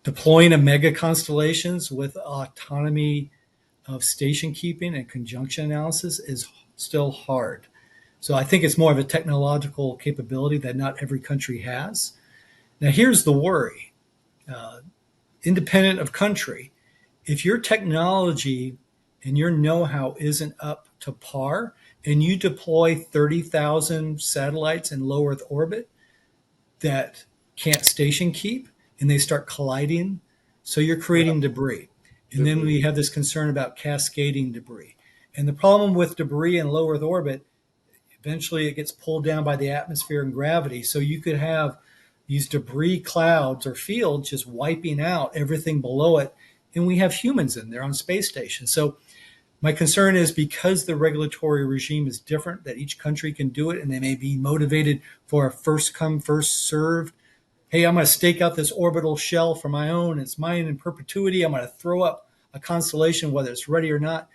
deploying a mega constellations with autonomy of station keeping and conjunction analysis is still hard. So I think it's more of a technological capability that not every country has. Now here's the worry: independent of country, if your technology and your know-how isn't up to par and you deploy 30,000 satellites in low Earth orbit that can't station keep and they start colliding, so you're creating debris. And then we have this concern about cascading debris. And the problem with debris in low Earth orbit, eventually it gets pulled down by the atmosphere and gravity. So you could have these debris clouds or fields just wiping out everything below it. And we have humans in there on space stations. So my concern is, because the regulatory regime is different, that each country can do it and they may be motivated for a first come, first served. Hey, I'm going to stake out this orbital shell for my own. It's mine in perpetuity. I'm going to throw up a constellation, whether it's ready or not.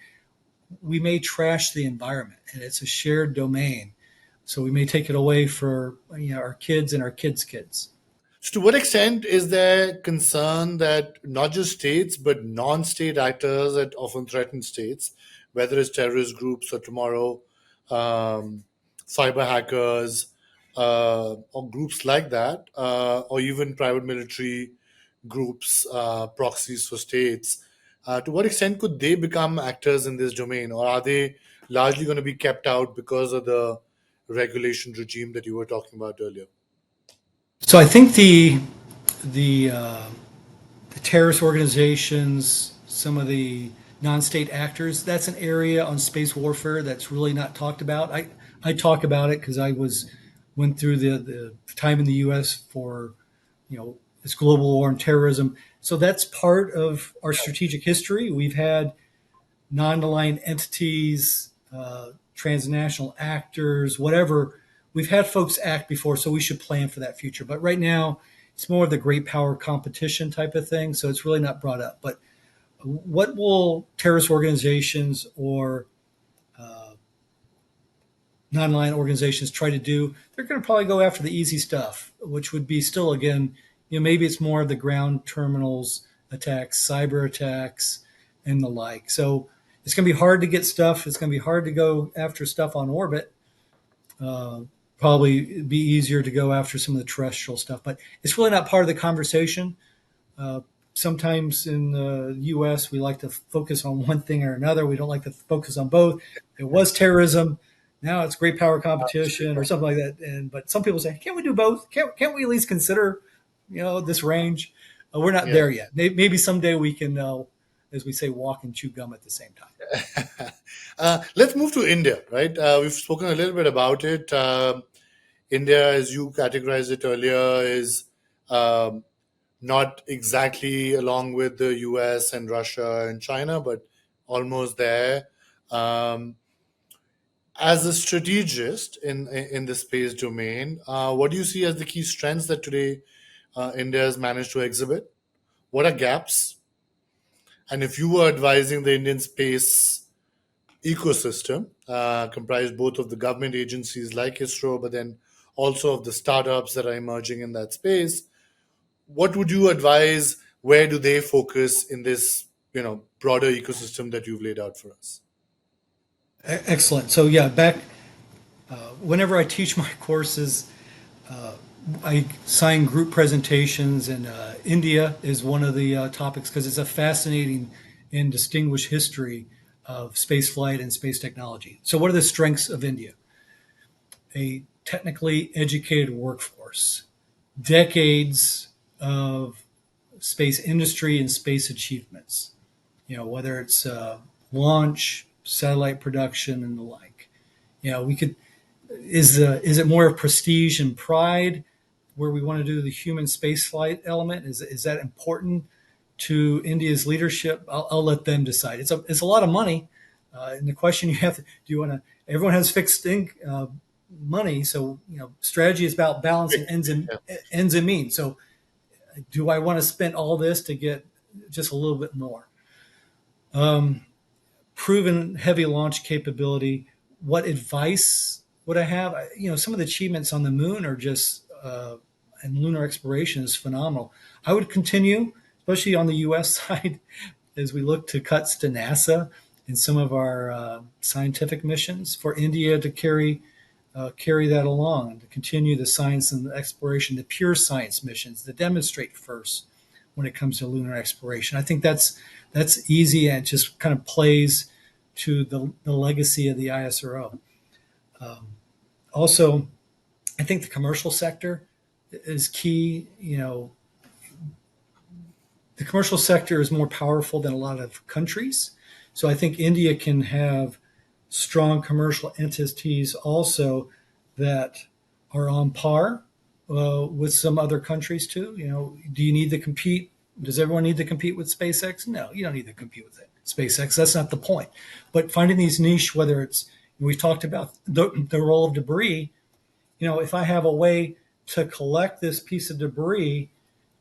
We may trash the environment, and it's a shared domain. So we may take it away for our kids and our kids' kids. So, to what extent is there concern that not just states but non-state actors that often threaten states, whether it's terrorist groups or tomorrow cyber hackers or groups like that, or even private military groups, proxies for states, to what extent could they become actors in this domain, or are they largely going to be kept out because of the regulation regime that you were talking about earlier? So I think the terrorist organizations, some of the non-state actors, that's an area on space warfare that's really not talked about. I talk about it because went through the time in the U.S. for this global war on terrorism. So that's part of our strategic history. We've had non-aligned entities, transnational actors, whatever. We've had folks act before, so we should plan for that future. But right now, it's more of the great power competition type of thing. So it's really not brought up. But what will terrorist organizations or non-aligned organizations try to do? They're going to probably go after the easy stuff, which would be still, again, maybe it's more of the ground terminals attacks, cyber attacks, and the like. So it's going to be hard to get stuff. It's going to be hard to go after stuff on orbit. Uh, Probably it'd be easier to go after some of the terrestrial stuff, but it's really not part of the conversation. Uh, Sometimes in the U.S., we like to focus on one thing or another. We don't like to focus on both. It was terrorism. Now it's great power competition or something like that. And but some people say, can't we do both? Can't we at least consider, this range? We're not Yeah. there yet. Maybe someday we can, as we say, walk and chew gum at the same time. Let's move to India, right? We've spoken a little bit about it. India, as you categorized it earlier, is um, not exactly along with the US and Russia and China, but almost there. Um, as a strategist in the space domain, what do you see as the key strengths that today India has managed to exhibit? What are gaps? And if you were advising the Indian space ecosystem, comprised both of the government agencies like ISRO, but then also of the startups that are emerging in that space, what would you advise? Where do they focus in this, broader ecosystem that you've laid out for us? Excellent. So yeah, back whenever I teach my courses, I sign group presentations, and India is one of the topics because it's a fascinating and distinguished history of space flight and space technology. So, what are the strengths of India? A technically educated workforce, decades of space industry and space achievements. Whether it's launch, satellite production, and the like. We could is it more of prestige and pride where we want to do the human spaceflight element? Is that important to India's leadership? I'll let them decide. It's a lot of money, and the question you have: do you want to? Everyone has fixed money, so strategy is about balancing ends and means. So, do I want to spend all this to get just a little bit more? Proven heavy launch capability. What advice would I have? Some of the achievements on the moon are just and lunar exploration is phenomenal. I would continue, especially on the U.S. side, as we look to cuts to NASA in some of our scientific missions, for India to carry that along, to continue the science and the exploration, the pure science missions, to demonstrate first when it comes to lunar exploration. I think that's easy, and it just kind of plays to the legacy of the ISRO. Also, I think the commercial sector is key. The commercial sector is more powerful than a lot of countries. So I think India can have strong commercial entities also that are on par with some other countries too. Do you need to compete? Does everyone need to compete with SpaceX? No, you don't need to compete with SpaceX. That's not the point. But finding these niche, whether it's we talked about the role of debris. If I have a way to collect this piece of debris,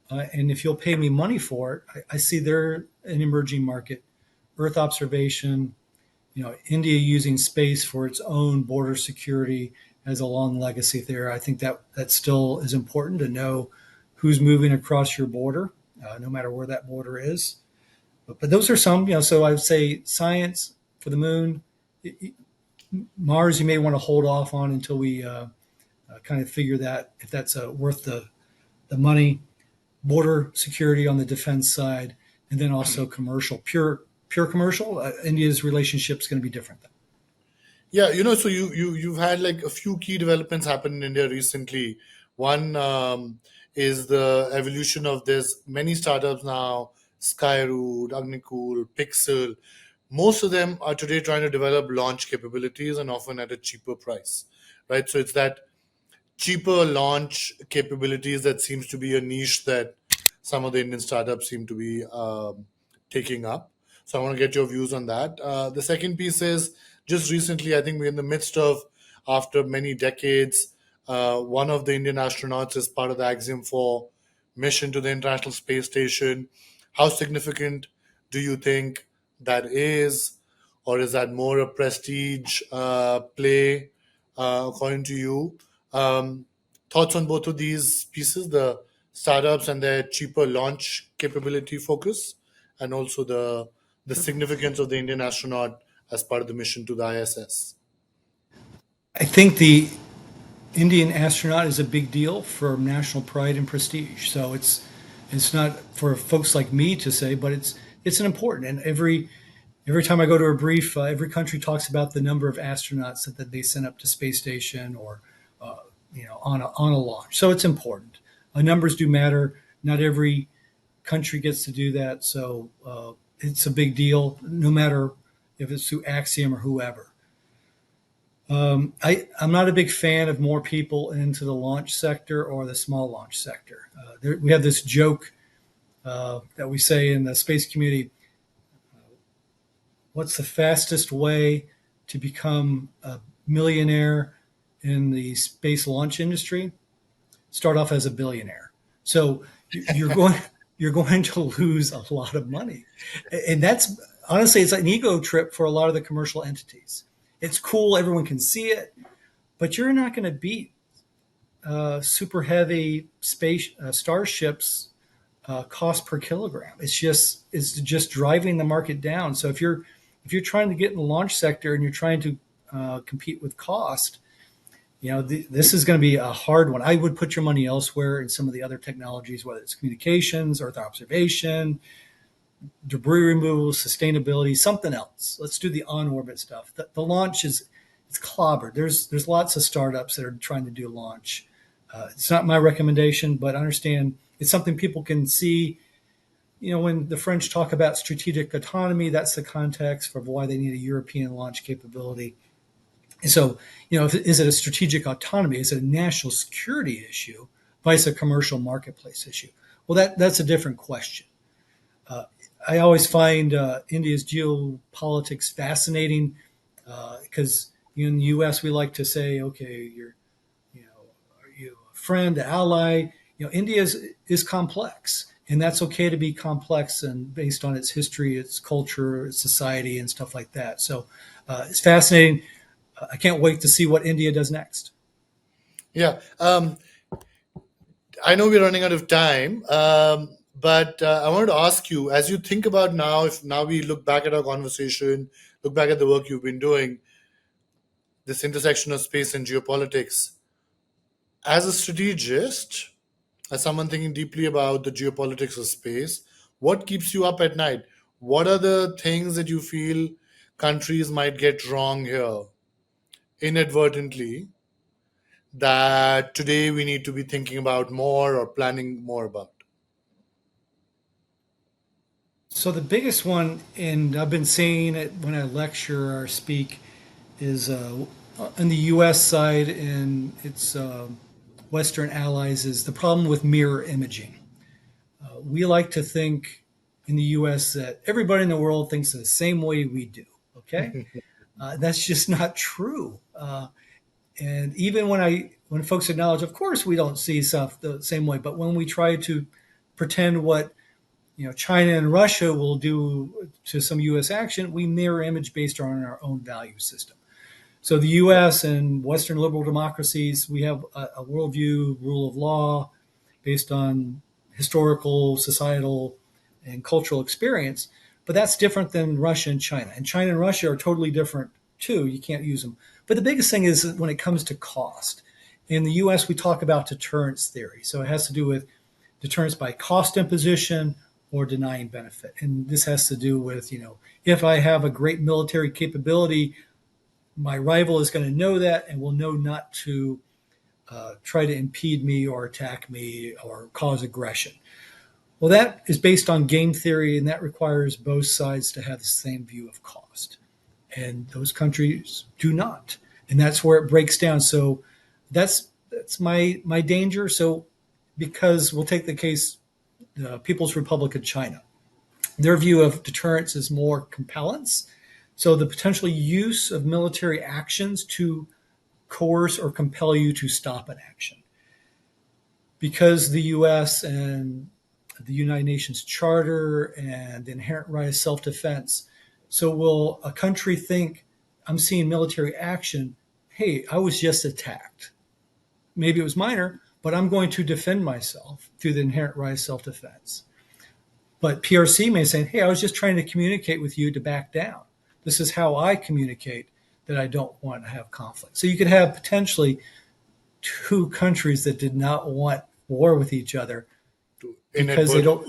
and if you'll pay me money for it, I see there an emerging market. Earth observation, India using space for its own border security has a long legacy there. I think that still is important to know who's moving across your border, no matter where that border is. But those are some, so I would say science for the moon. Mars, you may want to hold off on until we kind of figure that if that's worth the money. Border security on the defense side, and then also commercial, pure commercial. India's relationship is going to be different. Yeah, so you've had like a few key developments happen in India recently. One is the evolution of there's many startups now, Skyroot, Agnikul, Pixel. Most of them are today trying to develop launch capabilities and often at a cheaper price, right? So it's that cheaper launch capabilities that seems to be a niche that some of the Indian startups seem to be taking up. So I want to get your views on that. The second piece is just recently, I think we're in the midst of, after many decades, one of the Indian astronauts is part of the Axiom 4 mission to the International Space Station. How significant do you think that is? Or is that more a prestige play, according to you? Um, Thoughts on both of these pieces, the startups and their cheaper launch capability focus, and also the significance of the Indian astronaut as part of the mission to the ISS? I think the Indian astronaut is a big deal for national pride and prestige. So it's not for folks like me to say, but it's an important. And every time I go to a brief, every country talks about the number of astronauts that they sent up to space station or on a launch. So it's important. Numbers do matter. Not every country gets to do that. So it's a big deal, no matter if it's through Axiom or whoever. I'm not a big fan of more people into the launch sector or the small launch sector. We have this joke that we say in the space community: what's the fastest way to become a millionaire in the space launch industry? Start off as a billionaire. So you're going you're going to lose a lot of money, and that's honestly it's an ego trip for a lot of the commercial entities. It's cool, everyone can see it, but you're not going to beat super heavy space starships cost per kilogram. It's just driving the market down. So if you're trying to get in the launch sector and you're trying to compete with cost, this is going to be a hard one. I would put your money elsewhere in some of the other technologies, whether it's communications, Earth observation, debris removal, sustainability, something else. Let's do the on-orbit stuff. The launch it's clobbered. There's lots of startups that are trying to do launch. It's not my recommendation, but understand it's something people can see. When the French talk about strategic autonomy, that's the context for why they need a European launch capability. And so, is it a strategic autonomy? Is it a national security issue, vice a commercial marketplace issue? Well, that's a different question. I always find India's geopolitics fascinating because in the U.S. we like to say, okay, are you a friend, an ally? India is complex, and that's okay to be complex and based on its history, its culture, its society, and stuff like that. So it's fascinating. I can't wait to see what India does next. Yeah. I know we're running out of time, but I wanted to ask you, as you think about now, if now we look back at our conversation, look back at the work you've been doing, this intersection of space and geopolitics, as a strategist, as someone thinking deeply about the geopolitics of space, what keeps you up at night? What are the things that you feel countries might get wrong here inadvertently that today we need to be thinking about more or planning more about? So the biggest one, and I've been saying it when I lecture or speak, is on the U.S. side and its Western allies is the problem with mirror imaging. We like to think in the U.S. that everybody in the world thinks the same way we do. Okay, that's just not true. And even when folks acknowledge, of course, we don't see stuff the same way, but when we try to pretend what China and Russia will do to some U.S. action, we mirror image based on our own value system. So the U.S. and Western liberal democracies, we have a worldview, rule of law, based on historical, societal, and cultural experience. But that's different than Russia and China. And China and Russia are totally different too. You can't use them. But the biggest thing is when it comes to cost. In the U.S., we talk about deterrence theory. So it has to do with deterrence by cost imposition or denying benefit. And this has to do with, if I have a great military capability, my rival is going to know that and will know not to try to impede me or attack me or cause aggression. Well, that is based on game theory, and that requires both sides to have the same view of cost. And those countries do not. And that's where it breaks down. So that's my danger. So because we'll take the case, the People's Republic of China. Their view of deterrence is more compellence. So the potential use of military actions to coerce or compel you to stop an action. because the U.S. and the United Nations Charter and the inherent right of self-defense. So will a country think, I'm seeing military action, hey, I was just attacked. Maybe it was minor, but I'm going to defend myself through the inherent right of self-defense. But PRC may say, hey, I was just trying to communicate with you to back down. This is how I communicate that I don't want to have conflict. So you could have potentially two countries that did not want war with each other because they don't,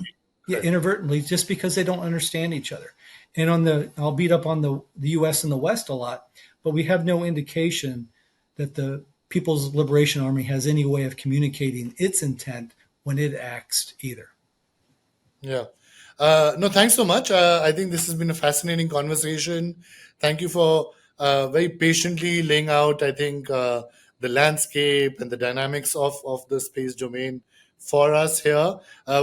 yeah, inadvertently, just because they don't understand each other. And I'll beat up on the U.S. and the West a lot, but we have no indication that the People's Liberation Army has any way of communicating its intent when it acts either. Yeah. No, thanks so much. I think this has been a fascinating conversation. Thank you for very patiently laying out, I think, the landscape and the dynamics of the space domain for us here.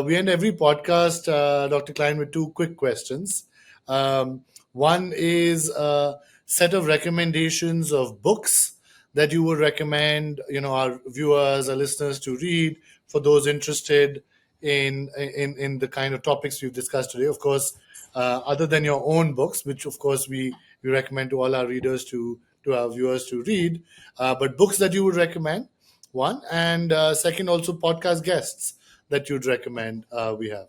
We end every podcast, Dr. Klein, with two quick questions. One is a set of recommendations of books that you would recommend, our viewers, our listeners to read for those interested in the kind of topics we've discussed today. Of course, other than your own books, which of course we recommend to all our readers to our viewers to read, but books that you would recommend, one, and second, also podcast guests that you'd recommend we have.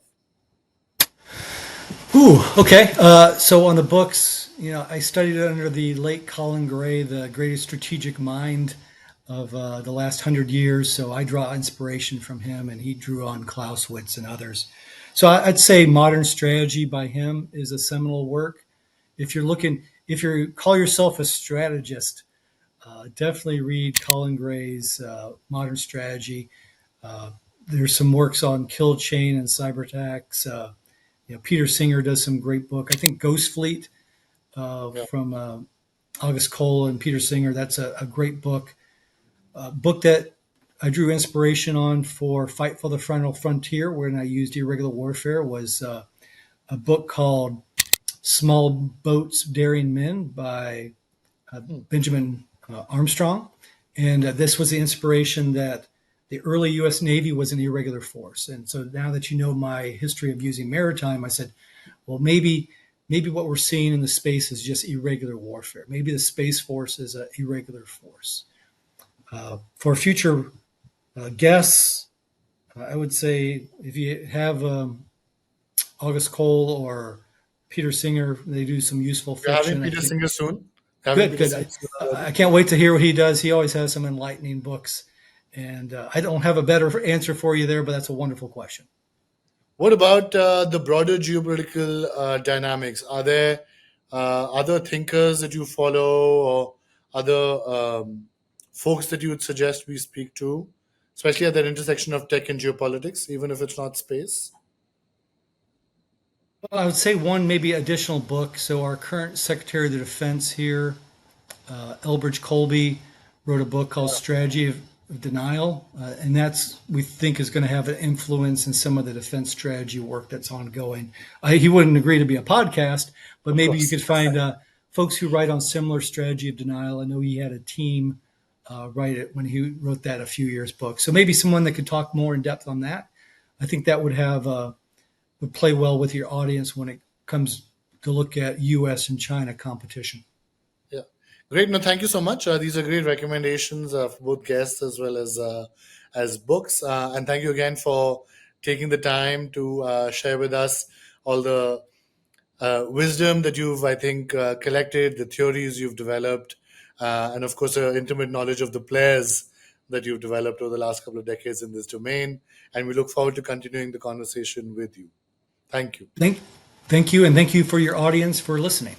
Ooh, okay. So on the books, I studied under the late Colin Gray, the greatest strategic mind of the last 100 years. So I draw inspiration from him, and he drew on Clausewitz and others. So I'd say Modern Strategy by him is a seminal work. If you call yourself a strategist, definitely read Colin Gray's Modern Strategy. There's some works on kill chain and cyber attacks. Peter Singer does some great book. I think Ghost Fleet from August Cole and Peter Singer. That's a great book. Book that I drew inspiration on for Fight for the Final Frontier, when I used irregular warfare, was a book called Small Boats, Daring Men by Benjamin Armstrong. And this was the inspiration that the early U.S. Navy was an irregular force. And so now that you know my history of using maritime, I said, well, maybe what we're seeing in the space is just irregular warfare. Maybe the Space Force is an irregular force. For future guests, I would say if you have August Cole or Peter Singer, they do some useful fiction. You're having Peter Singer soon? Good. I can't wait to hear what he does. He always has some enlightening books. And I don't have a better answer for you there, but that's a wonderful question. What about the broader geopolitical dynamics? Are there other thinkers that you follow, or other folks that you would suggest we speak to, especially at that intersection of tech and geopolitics, even if it's not space? Well, I would say one maybe additional book. So our current Secretary of the Defense here, Elbridge Colby, wrote a book called Strategy of Denial, and that's, we think, is going to have an influence in some of the defense strategy work that's ongoing. He wouldn't agree to be a podcast, but maybe you could find folks who write on similar strategy of denial. I know he had a team write it when he wrote that a few years book. So maybe someone that could talk more in depth on that. I think that would play well with your audience when it comes to look at U.S. and China competition. Yeah, great. No, thank you so much. These are great recommendations of both guests as well as books. And thank you again for taking the time to share with us all the wisdom that you've, I think, collected, the theories you've developed, and of course, intimate knowledge of the players that you've developed over the last couple of decades in this domain. And we look forward to continuing the conversation with you. Thank you. Thank you, and thank you for your audience for listening.